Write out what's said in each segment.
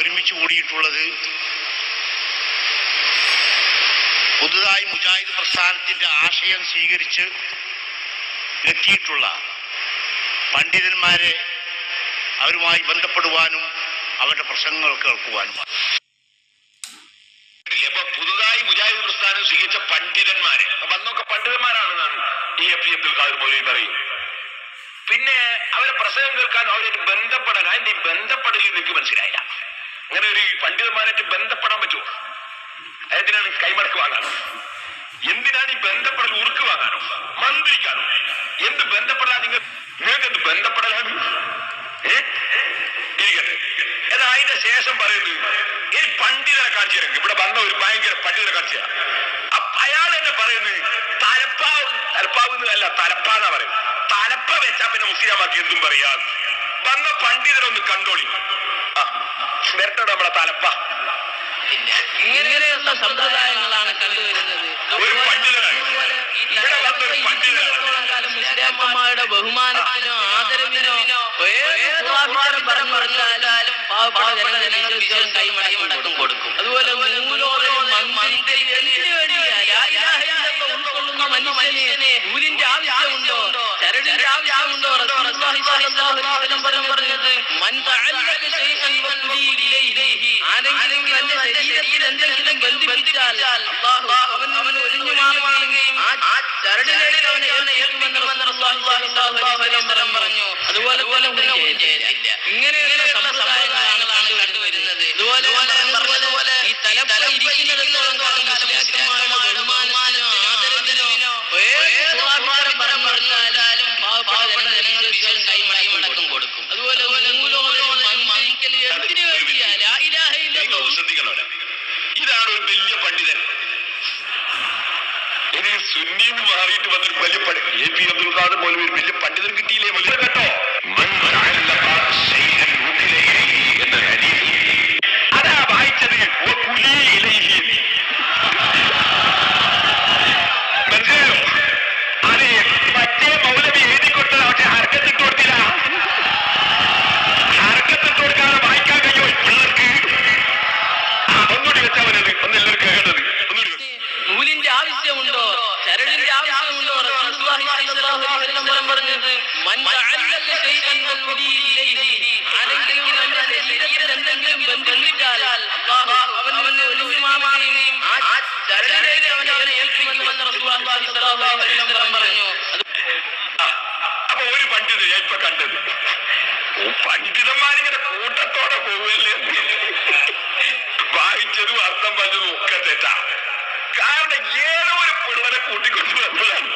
ഒരുമിച്ച് കൂടിയിട്ടുള്ളത് പുതുതായി മുജാഹിദ് പ്രസ്ഥാനത്തിന്റെ ആശയം സ്വീകരിച്ച് എത്തിയിട്ടുള്ള പണ്ഡിതന്മാരെ അവരുമായി ബന്ധപ്പെടുവാനും അവരുടെ പ്രസംഗങ്ങൾ കേൾക്കുവാനും. പുതുതായി മുജാഹിദ് പ്രസ്ഥാനം സ്വീകരിച്ച പണ്ഡിതന്മാരെ വന്നൊക്കെ പണ്ഡിതന്മാരാണെന്നാണ് ഈ അബ്ദുൽ ഖാദിർ മൗലവി പറയും. പിന്നെ അവരെ പ്രസംഗം കേൾക്കാനും അവരായിട്ട് ബന്ധപ്പെടാൻ, അതിന്റെ ഈ ബന്ധപ്പെടൽ നിങ്ങൾക്ക് മനസ്സിലായില്ല. അങ്ങനെ ഒരു പണ്ഡിതന്മാരായിട്ട് ബന്ധപ്പെടാൻ പറ്റുമോ? എന്തിനാണ് കൈമടക്ക് വാങ്ങാനോ? എന്തിനാണ് ഈ ബന്ധപ്പെടൽ? ഉറുക്ക് വാങ്ങാനോ? മന്ത്രിക്കാനോ? എന്ത് ബന്ധപ്പെടാൻ? നിങ്ങൾക്ക് എന്ത് ബന്ധപ്പെടലാണ്? ഇരിക്കട്ടെ. എന്നാൽ അതിന്റെ ശേഷം പറയുന്നത് ഈ പണ്ഡിതരെ കാണിച്ചു തരാം. ഇവിടെ വന്ന ഒരു ഭയങ്കര പണ്ഡിതരെ കാണിച്ചു തരാം. അയാൾ തന്നെ പറയുന്നത് തലപ്പാവുന്നതല്ല, തലപ്പാന്നാ പറയും. തലപ്പ വെച്ചാ പിന്നെ മുസ്ലിമാക്കി എന്തും പറയാ. വന്ന പണ്ഡിതരൊന്ന് കണ്ടോളി. വരട്ടെ നമ്മളെ തലപ്പ. ഇങ്ങനെയുള്ള സമ്പ്രദായങ്ങളാണ് കണ്ടുവരുന്നത്. ഒരു പണ്ഡിതനായി ഇവിടെ വന്നൊരു പണ്ഡിതനാണ് മുസ്ലിംമാരുടെ ബഹുമാനത്തിനോ ആദരവിനോ പറഞ്ഞു കൊടുത്താലും പാവപ്പെട്ട ജനങ്ങളുടെ വിശ്വാസം കൈമടക്കം കൊടുക്കും. അതുപോലെ ഉൾക്കൊള്ളുന്ന മനുഷ്യനെ നൂലിന്റെ ആവശ്യമുണ്ടോ, ചരടിന്റെ ആവശ്യമുണ്ടോ? പറഞ്ഞത് ആരെങ്കിലും തന്റെ ശരീരത്തിൽ എന്തെങ്കിലും ബന്ധിപ്പിച്ചാൽ അവൻ ഒഴിഞ്ഞു മാറുകയും ആ ചരടിലേക്ക് അവനെ പറഞ്ഞു. അതുപോലെ ഇങ്ങനെയുള്ള സമ്പ്രദായങ്ങളാണ് കണ്ടുവരുന്നത്. ഇതുപോലെ ഈ തലപ്പ ഇരിക്കുന്നിടത്തോളം കാലം മുസ്ലിംമാരുടെ ബഹുമാനത്തിനോ ആദരവിനോ പറഞ്ഞു കൊടുത്താലും പാവപ്പെട്ട ജനങ്ങളുടെ വിശ്വാസം കൈമടക്കം കൊടുക്കും. അതുപോലെ എന്തിനു വേണ്ടിയാ ശ്രദ്ധിക്കണോ? ഇതാണ് ഒരു വലിയ പണ്ഡിതൻ. ഇനി സുന്നിന്ന് മാറിയിട്ട് വന്നൊരു വലിയ എ.പി. അബ്ദുൽ ഖാദിർ മൗലവി ഒരു വലിയ പണ്ഡിതൻ കിട്ടിയില്ലേ മൗലവി? കേട്ടോ, എന്ന ഹദീസ് അതാ വായിച്ചത്. മനസ്സിലായോ? അതെ, മറ്റേ മൗലവി എഴുതി കൊടുത്തത് പക്ഷെ ഹർക്കത്തിട്ട് കൊടുത്തില്ല. ഹർക്കത്തിട്ട് കൊടുക്കാതെ വായിക്കാൻ കഴിയോ പിള്ളേർക്ക്? ഒന്നുകൂടി വെച്ചാൽ മതി. ഒന്നെല്ലാവരും കേട്ടത് നൂലിന്റെ ആവശ്യമുണ്ടോ, ചരടിന്റെ ആവശ്യമുണ്ടോ? പറഞ്ഞത് ആരെങ്കിലും തന്റെ ശരീരത്തിൽ എന്തെങ്കിലും ബന്ധിച്ചാൽ അവൻ ഒഴിഞ്ഞു മാറുകയും ആ ചരടിലേക്ക് അവനെ ഏൽക്കുമെന്ന് പറഞ്ഞു. അപ്പൊ ഒരു പണ്ഡിതൻ ഞാൻ ഇപ്പൊ കണ്ടത്, പണ്ഡിതന്മാരിങ്ങനെ കൂട്ടത്തോടെ പോവുകയല്ലേ. വായിച്ചതും അർത്ഥം പറഞ്ഞതും ഒക്കെ തെറ്റാ. കാരണം ഏതോ ഒരു പിള്ളേരെ കൂട്ടിക്കൊണ്ടു വന്നതാണ്.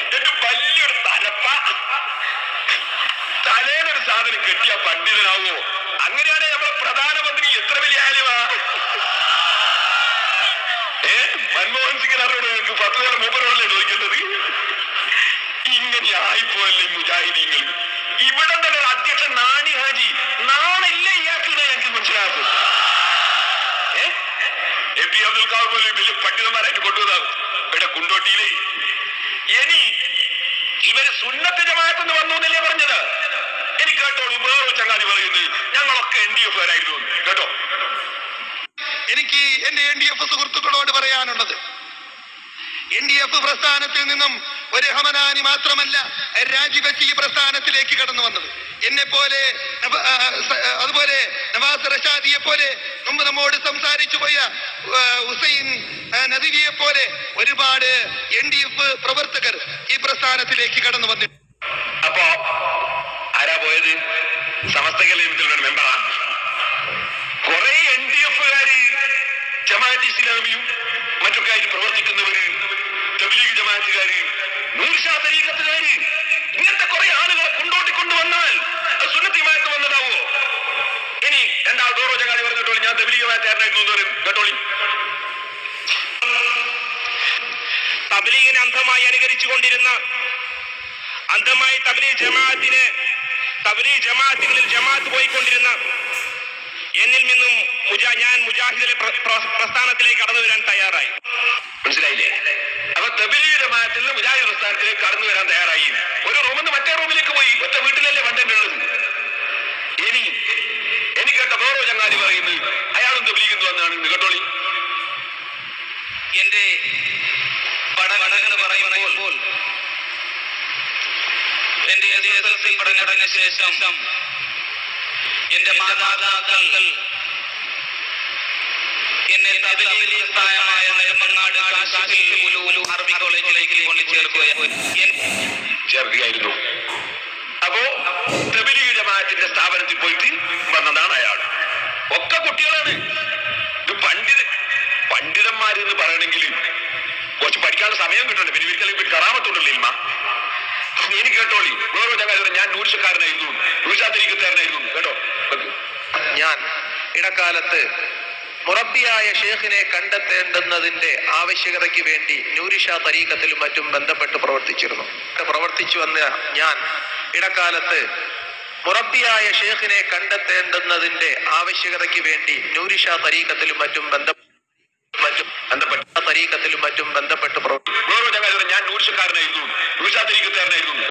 എന്നിട്ട് വലിയൊരു തലപ്പ തലേന്നൊരു സാധനം കെട്ടിയ പണ്ഡിതനാവോ? അങ്ങനെയാണെങ്കിൽ നമ്മുടെ പ്രധാനമന്ത്രി എത്ര വലിയ ആലുവാ? മൻമോഹൻ സിംഗിനോട് 10 കൊല്ലം മൂപ്പരോടല്ലേ ചോദിക്കേണ്ടത്? ഇങ്ങനെ ആയിപ്പോയല്ലേ മുജാഹിദീങ്ങൾ. ഇവിടെ തന്നെ അധ്യക്ഷൻ നാണി ഹാജി നാണില്ല ഇയാൾക്കില്ല. ഞങ്ങൾക്ക് മനസ്സിലാക്കും. എ.പി. അബ്ദുൽ ഖാദിർ മൗലവി വലിയ പണ്ഡിതന്മാരായിട്ട് കൊണ്ടുവന്നാകും ഇവിടെ കുണ്ടോട്ടിയിലെ. ഇനി ഇവര് സുന്നത്ത് ജമാഅത്ത് വന്നു എന്നല്ലേ പറഞ്ഞത്? എനിക്ക് കേട്ടോളൂ, വേറെ ചങ്ങാതി പറയുന്നത് ഞങ്ങളൊക്കെ NDF കാരായിരുന്നു. കേട്ടോ, എനിക്ക് എന്റെ NDF സുഹൃത്തുക്കളോട് പറയാനുള്ളത്, NDF പ്രസ്ഥാനത്തിൽ നിന്നും ഒരു ഹമനാനി മാത്രമല്ല രാജിവെച്ച് ഈ പ്രസ്ഥാനത്തിലേക്ക് കടന്നു വന്നത്. എന്നെ പോലെ അതുപോലെ നവാസ് റഷാദിയെ പോലെ മുമ്പ് നമ്മോട് സംസാരിച്ചു പോയ ഹുസൈൻ നദീവിയെ പോലെ ഒരുപാട് NDF പ്രവർത്തകർ ഈ പ്രസ്ഥാനത്തിലേക്ക് കടന്നു വന്നിട്ടുണ്ട്. അപ്പോ ആരാ പോയത്? സമസ്ത കേരളത്തിലുള്ള മെമ്പറാണ്. കുറെ NDF-കാര് ജമാഅത്ത് ഇസ്ലാമിയും മറ്റൊക്കെ ആയിട്ട് പ്രവർത്തിക്കുന്നവര്, തബ്ലീഗ് ജമാഅത്തുകാര്, നൂർഷാ തരീഖത്തുകാര്, ഇങ്ങനത്തെ കുറെ ആളുകളെ കൊണ്ടുവന്നാൽ സുന്നത്ത് ജമാഅത്ത് വന്നതാവോ? ഇനി എന്താ ദോറോ ചങ്ങാതി പറഞ്ഞിട്ടോളി, ഞാൻ തബ്ലീഗ് ജമാഅത്തുകാരനായിരുന്നു എന്ന് പറയും. കേട്ടോളി, തബ്ലീഗിനെ അന്ധമായി അനുകരിച്ചു കൊണ്ടിരുന്ന, അന്ധമായി തബ്ലീഗ് ജമാഅത്തുകളിൽ ജമാഅത്ത് പോയിക്കൊണ്ടിരുന്ന എന്നിൽ നിന്നും ഞാൻ മുജാഹിദിലെ പ്രസ്ഥാനത്തിലേക്ക് കടന്നു വരാൻ തയ്യാറായി. മനസ്സിലായില്ലേ? അപ്പൊ തബ്ലീഗ് ജമാഅത്തിൽ നിന്ന് മുജാഹിദ് പ്രസ്ഥാനത്തിലേക്ക് കടന്നു വരാൻ തയ്യാറായി. ഒരു റൂമിൽ നിന്ന് മറ്റേ റൂമിലേക്ക് പോയി. ഒറ്റ വീട്ടിലല്ലേ പണ്ടുള്ളത്. ഇനി കേട്ടോ, ഇവിടെ വേറോ ചങ്ങാതി പറയുന്നത് അയാളും തബ്ലീഗിന്ന് വന്നാണ് കേട്ടോളി. എന്റെ പഠനം എന്ന് പറയുമ്പോൾ എന്റെ SSLC പഠനത്തിന് ശേഷം എന്റെ മാതാപിതാക്കൾ എന്നെ തബ്ലീഗ് സ്ഥായമായ നെടുമങ്ങാട് കാശിഫിൽ ഉലൂൽ അറബി കോളേജിലേക്ക് കൊണ്ട് ചേർക്കുകയായിരുന്നു. അപ്പോ തബ്ലീഗ് ജമാഅത്തിന്റെ സ്ഥാപനത്തിൽ പോയിട്ട് വന്നതാണ് അയാൾ. ഒക്കെ കുട്ടികളാണ്. ഇത് പണ്ഡിതന്മാരെന്ന് പറയണമെങ്കിൽ കുറച്ച് പഠിക്കാനുള്ള സമയം കിട്ടണ്ടേ? പിന്നെ ഒരിക്കലും കറാമത്തുണ്ടല്ലോ ഇൽമ. എനിക്ക് കേട്ടോളി, വേറൊരു ചങ്ങാതി ഞാൻ നൂർഷക്കാരനായിരുന്നു, നൂർഷാത്തിരിക്കത്താരനായിരുന്നു കേട്ടോ. ഞാൻ ഇടക്കാലത്ത് മുറബിയായ ഷേഖിനെ കണ്ടെത്തേണ്ടുന്നതിന്റെ ആവശ്യകതയ്ക്ക് വേണ്ടി നൂരിഷ തരീഖത്തിലും മറ്റും ബന്ധപ്പെട്ട് പ്രവർത്തിച്ചു വന്ന ഞാൻ ഇടക്കാലത്ത് മുറബിയായ ഷേഖിനെ കണ്ടെത്തേണ്ടുന്നതിന്റെ ആവശ്യകതയ്ക്ക് വേണ്ടി നൂരിഷ തരീഖത്തിലും മറ്റും ബന്ധപ്പെട്ട് വേറൊരു ചങ്ങാതി ഞാൻ നൂർഷക്കാരനായിരുന്നു, നൂർഷാത്തിരിക്കത്താരനായിരുന്നു.